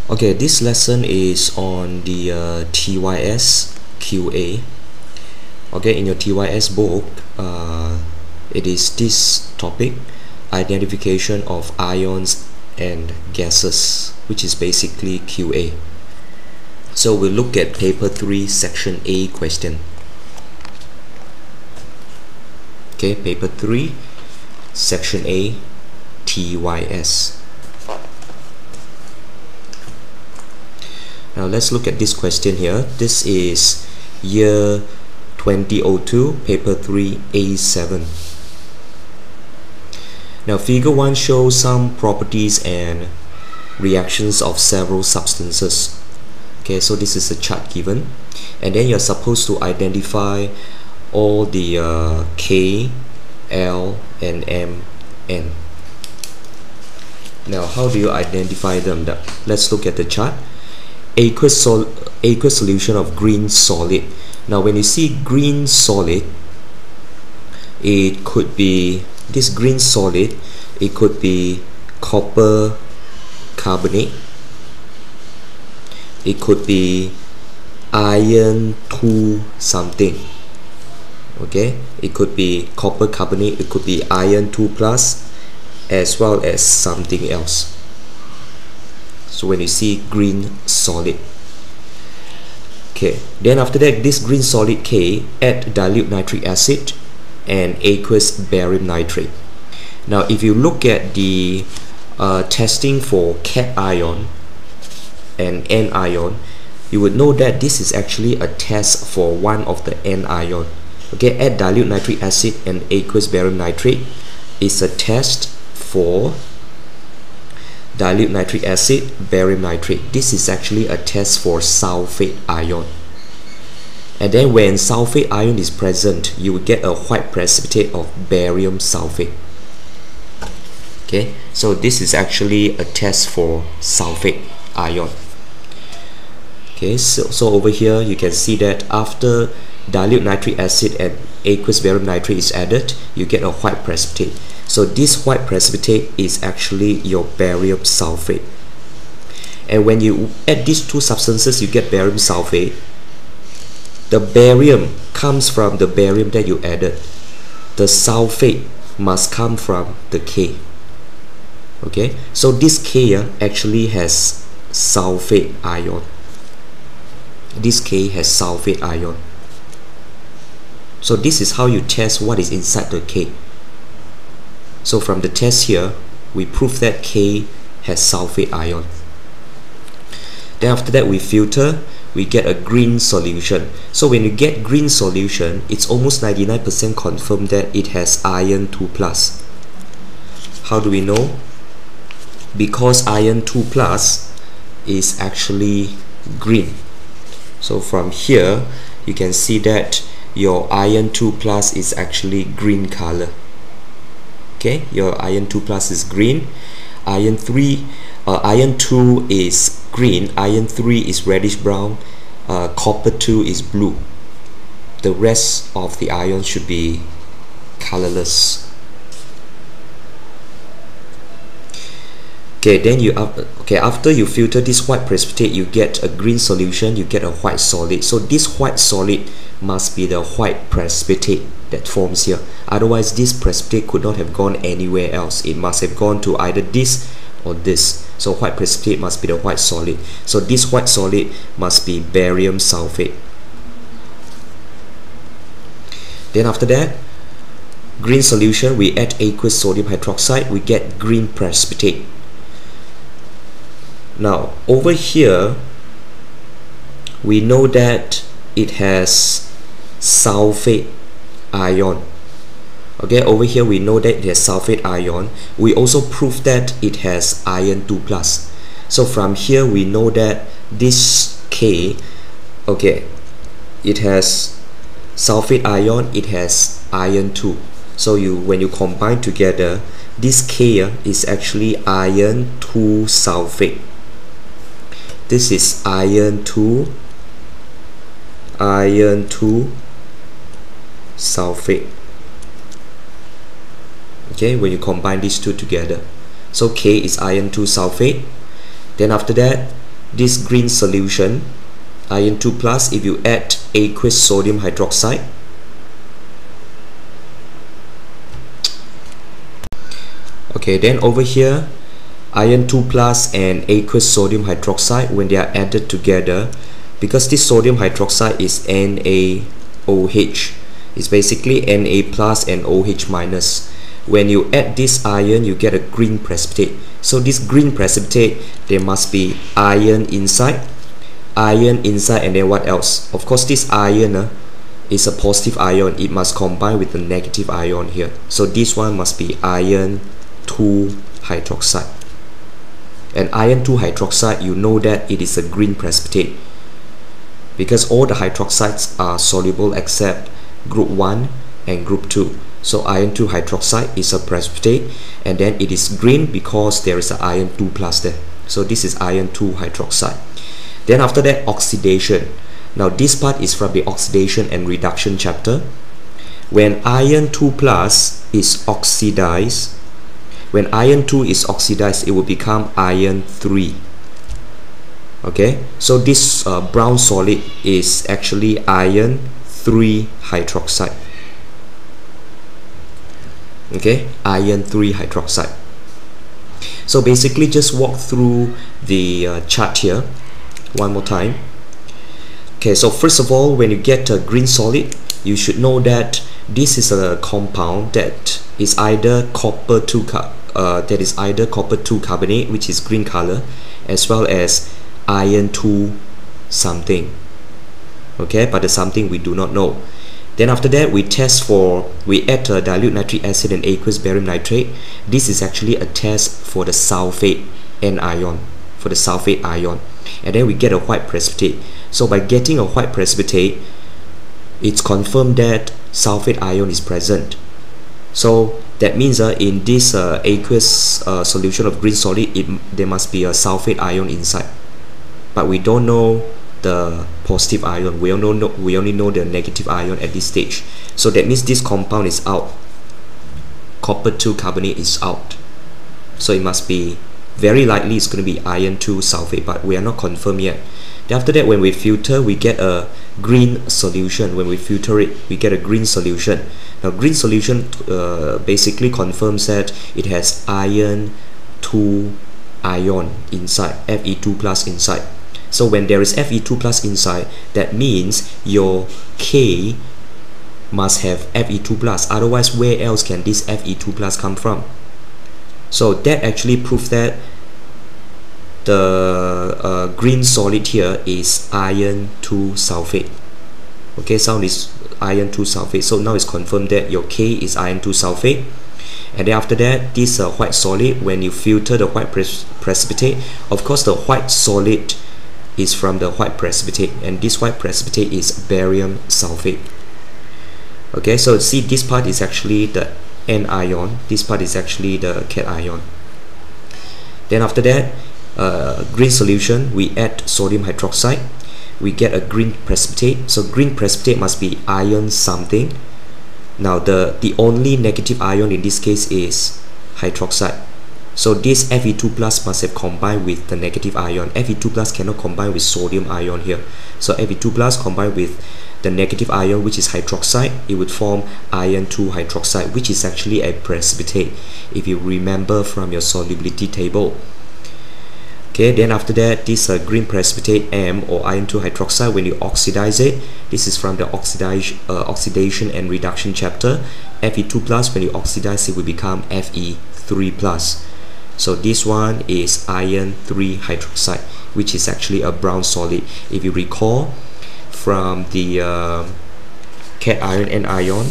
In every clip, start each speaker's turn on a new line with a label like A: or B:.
A: Okay, this lesson is on the TYS QA. Okay, in your TYS book, it is this topic, identification of ions and gases, which is basically QA. So we'll look at paper 3 section A question. Okay, paper 3 section A, TYS. Now let's look at this question here. This is year 2002, paper 3, A7. Now figure 1 shows some properties and reactions of several substances. Okay, so this is a chart given, and then you're supposed to identify all the K, L, and M, N. Now how do you identify them? Let's look at the chart. Aqueous solution of green solid. Now when you see green solid, it could be this green solid, it could be copper carbonate, it could be iron 2 something. Okay, it could be copper carbonate, it could be iron 2 plus, as well as something else. So when you see green solid, okay, then after that, this green solid K, add dilute nitric acid and aqueous barium nitrate. Now if you look at the testing for cation and anion, you would know that this is actually a test for one of the anion. Okay, add dilute nitric acid and aqueous barium nitrate is a test for dilute nitric acid, barium nitrate. This is actually a test for sulfate ion. And then when sulfate ion is present, you will get a white precipitate of barium sulfate. Okay, so this is actually a test for sulfate ion. Okay, so over here you can see that after dilute nitric acid and aqueous barium nitrate is added, you get a white precipitate. So this white precipitate is actually your barium sulfate. And when you add these two substances, you get barium sulfate. The barium comes from the barium that you added. The sulfate must come from the K. Okay, so this K actually has sulfate ion. This K has sulfate ion. So this is how you test what is inside the K. So from the test here, we prove that K has sulfate ion. Then after that, we filter, we get a green solution. So when you get green solution, it's almost 99% confirmed that it has iron 2 plus. How do we know? Because iron 2 plus is actually green. So from here, you can see that your iron 2 plus is actually green color. Okay, your iron 2 plus is green, iron 2 is green, iron 3 is reddish brown, copper 2 is blue. The rest of the ions should be colorless. Okay, then after you filter this white precipitate, you get a green solution, you get a white solid. So this white solid must be the white precipitate that forms here. Otherwise, this precipitate could not have gone anywhere else. It must have gone to either this or this. So white precipitate must be the white solid. So this white solid must be barium sulfate. Then after that, green solution, we add aqueous sodium hydroxide, we get green precipitate. Now over here, we know that it has sulfate ion. Okay, over here we know that it has sulfate ion. We also prove that it has iron 2 plus. So from here we know that this K, okay, it has sulfate ion, it has iron 2. So when you combine together, this K is actually iron 2 sulfate. This is iron 2 sulfate. Okay, when you combine these two together, so K is iron 2 sulfate. Then after that, this green solution, iron 2 plus, if you add aqueous sodium hydroxide, okay, then over here iron 2 plus and aqueous sodium hydroxide, when they are added together, because this sodium hydroxide is NaOH, it's basically Na plus and OH minus. When you add this iron, you get a green precipitate. So this green precipitate, there must be iron inside, and then what else? Of course, this iron is a positive ion. It must combine with the negative ion here. So this one must be iron 2 hydroxide. And iron 2 hydroxide, you know that it is a green precipitate because all the hydroxides are soluble except group 1 and group 2. So iron 2 hydroxide is a precipitate, and then it is green because there is an iron 2 plus there. So this is iron 2 hydroxide. Then after that, oxidation. Now this part is from the oxidation and reduction chapter. When iron 2 plus is oxidized, when iron 2 is oxidized, it will become iron 3. Okay, so this brown solid is actually iron 3 hydroxide. Okay, iron 3 hydroxide. So basically just walk through the chart here one more time. Okay, so first of all, when you get a green solid, you should know that this is a compound that is either copper 2 carbonate, which is green color, as well as iron 2 something. Okay, but the something we do not know. Then after that, we add dilute nitric acid and aqueous barium nitrate. This is actually a test for the sulfate anion, and then we get a white precipitate. So by getting a white precipitate, it's confirmed that sulfate ion is present. So that means in this aqueous solution of green solid, there must be a sulfate ion inside, but we don't know the positive ion. We only know the negative ion at this stage. So that means this compound is out. Copper 2 carbonate is out. So it must be, very likely it's going to be iron 2 sulfate, but we are not confirmed yet. Then after that, when we filter, we get a green solution. When we filter it, we get a green solution. Now green solution basically confirms that it has iron 2 ion inside, Fe2 plus inside. So when there is Fe2 plus inside, that means your K must have Fe2 plus. Otherwise, where else can this Fe2 plus come from? So that actually proves that the green solid here is iron 2 sulfate. Okay, sound is iron 2 sulfate. So now it's confirmed that your K is iron 2 sulfate. And then after that, this white solid, when you filter the white precipitate, of course the white solid is from the white precipitate, and this white precipitate is barium sulfate. Okay, so see, this part is actually the anion, this part is actually the cation. Then after that, green solution, we add sodium hydroxide, we get a green precipitate. So green precipitate must be iron something. Now the only negative ion in this case is hydroxide. So this Fe2 plus must have combined with the negative ion. Fe2 plus cannot combine with sodium ion here. So Fe2 plus combined with the negative ion, which is hydroxide, it would form iron 2 hydroxide, which is actually a precipitate, if you remember from your solubility table. Okay, then after that, this green precipitate M, or iron 2 hydroxide, when you oxidize it, this is from the oxidation and reduction chapter. Fe2 plus, when you oxidize it, will become Fe3 plus. So this one is iron 3 hydroxide, which is actually a brown solid. If you recall from the cation anion,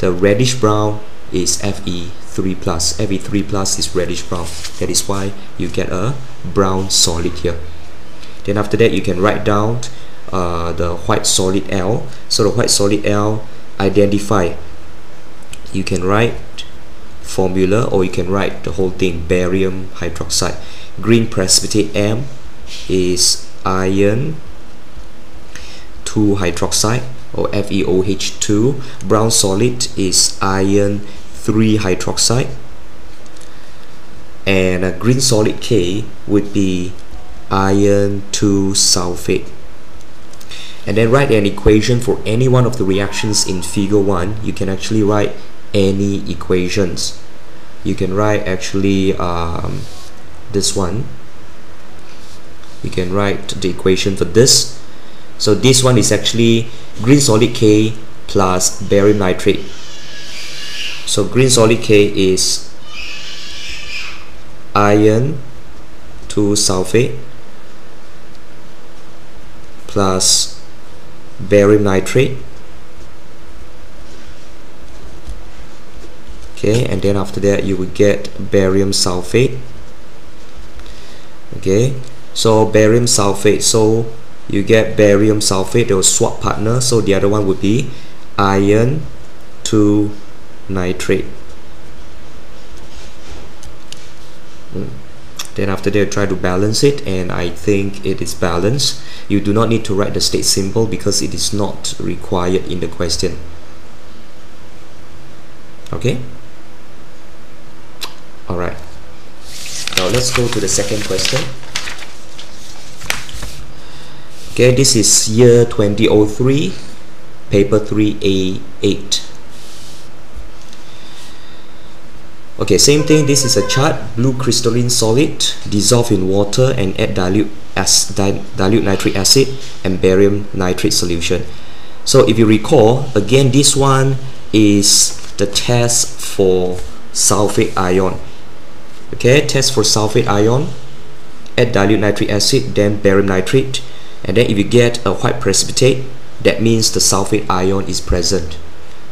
A: the reddish brown is Fe3 plus. Fe3 plus is reddish brown. That is why you get a brown solid here. Then after that, you can write down the white solid L. So the white solid L, identify. You can write formula, or you can write the whole thing, barium hydroxide. Green precipitate M is iron 2 hydroxide, or FeOH2. Brown solid is iron 3 hydroxide, and a green solid K would be iron 2 sulfate. And then write an equation for any one of the reactions in figure 1. You can actually write any equations. You can write actually this one. You can write the equation for this. So this one is actually green solid K plus barium nitrate. So green solid K is iron 2 sulfate plus barium nitrate. Okay, and then after that you will get barium sulfate. Okay, so barium sulfate, so you get barium sulfate, they will swap partner, so the other one would be iron 2 nitrate. Then after that try to balance it, and I think it is balanced. You do not need to write the state symbol because it is not required in the question. Okay, alright, now let's go to the second question. Okay, this is year 2003, paper 3A8. Okay, same thing. This is a chart. Blue crystalline solid dissolve in water and add dilute nitric acid and barium nitrate solution. So if you recall, again this one is the test for sulfate ion. Okay, test for sulfate ion, add dilute nitric acid, then barium nitrate, and then if you get a white precipitate, that means the sulfate ion is present,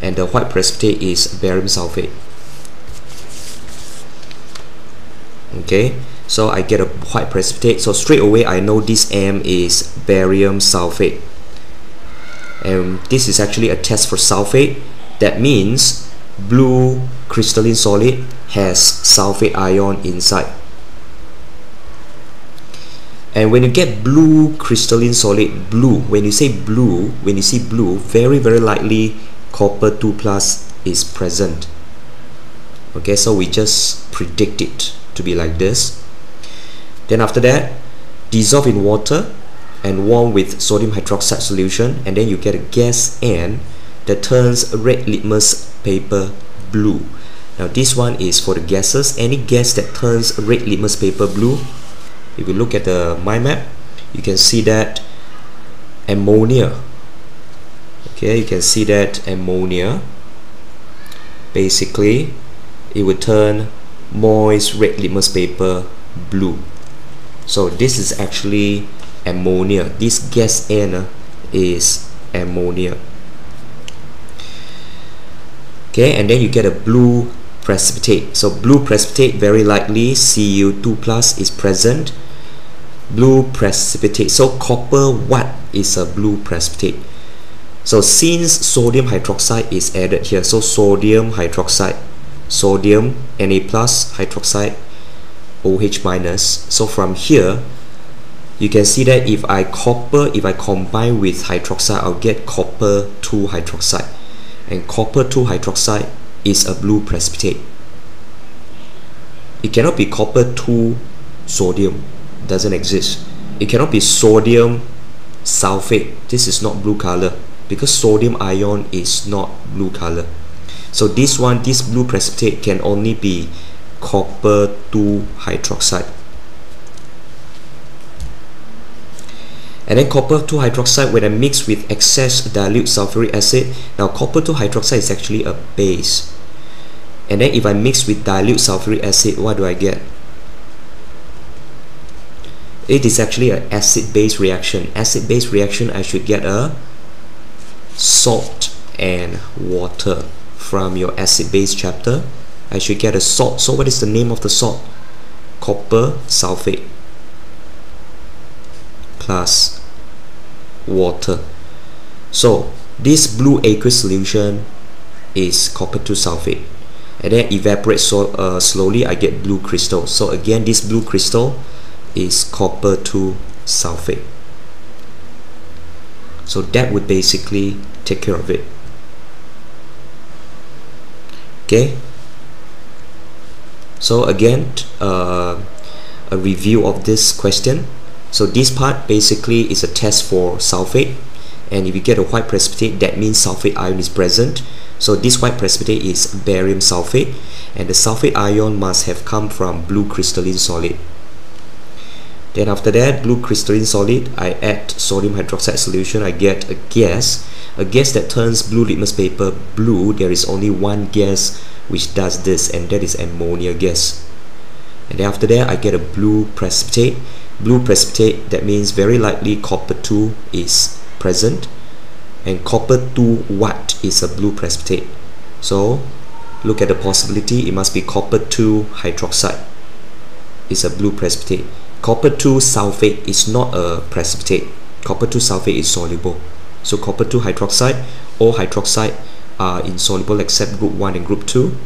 A: and the white precipitate is barium sulfate. Okay, so I get a white precipitate, so straight away I know this M is barium sulfate, and this is actually a test for sulfate. That means blue crystalline solid has sulfate ion inside. And when you get blue crystalline solid, blue, when you see blue, very likely copper 2 plus is present. Okay, so we just predict it to be like this. Then after that, dissolve in water and warm with sodium hydroxide solution, and then you get a gas N that turns red litmus paper blue. Now this one is for the gases. Any gas that turns red litmus paper blue, if you look at the mind map, you can see that ammonia. Okay, you can see that ammonia, basically it would turn moist red litmus paper blue. So this is actually ammonia. This gas N is ammonia. Okay, and then you get a blue precipitate. So blue precipitate, very likely Cu2 plus is present. Blue precipitate, so copper, what is a blue precipitate? So since sodium hydroxide is added here, so sodium hydroxide, sodium Na plus hydroxide OH minus, so from here you can see that if I combine with hydroxide, I'll get copper 2 hydroxide, and copper 2 hydroxide is a blue precipitate. It cannot be copper 2 sodium, doesn't exist. It cannot be sodium sulfate, this is not blue color because sodium ion is not blue color. So this blue precipitate can only be copper 2 hydroxide. And then copper 2 hydroxide, when I mix with excess dilute sulfuric acid, now copper 2 hydroxide is actually a base. And then if I mix with dilute sulfuric acid, what do I get? It is actually an acid-base reaction. Acid-base reaction, I should get a salt and water. From your acid-base chapter, I should get a salt. So what is the name of the salt? Copper sulfate plus water. So this blue aqueous solution is copper 2 sulfate, and then evaporates slowly, I get blue crystal. So again, this blue crystal is copper 2 sulfate. So that would basically take care of it. Okay, so again, a review of this question. So this part basically is a test for sulfate, and if you get a white precipitate, that means sulfate ion is present. So this white precipitate is barium sulfate, and the sulfate ion must have come from blue crystalline solid. Then after that, blue crystalline solid, I add sodium hydroxide solution, I get a gas that turns blue litmus paper blue. There is only one gas which does this, and that is ammonia gas. And then after that, I get a blue precipitate. Blue precipitate, that means very likely copper 2 is present, and copper 2 what is a blue precipitate? So look at the possibility, it must be copper 2 hydroxide is a blue precipitate. Copper 2 sulfate is not a precipitate. Copper 2 sulfate is soluble. So copper 2 hydroxide, all hydroxide are insoluble except group 1 and group 2.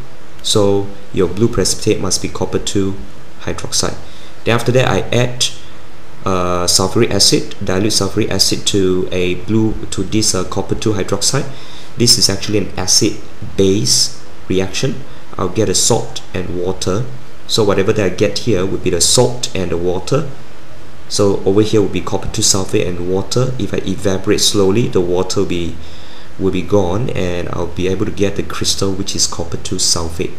A: So your blue precipitate must be copper 2 hydroxide. Then after that, I add sulfuric acid, dilute sulfuric acid to this copper 2 hydroxide. This is actually an acid base reaction. I'll get a salt and water. So whatever that I get here would be the salt and the water. So over here will be copper 2 sulfate and water. If I evaporate slowly, the water will be gone, and I'll be able to get the crystal which is copper 2 sulfate.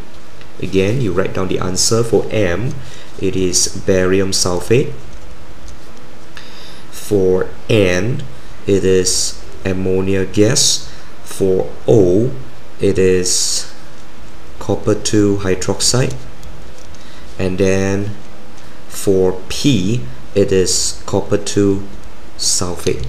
A: Again, you write down the answer. For M, it is barium sulfate. For N, it is ammonia gas. For O, it is copper 2 hydroxide. And then for P, it is copper 2 sulfate.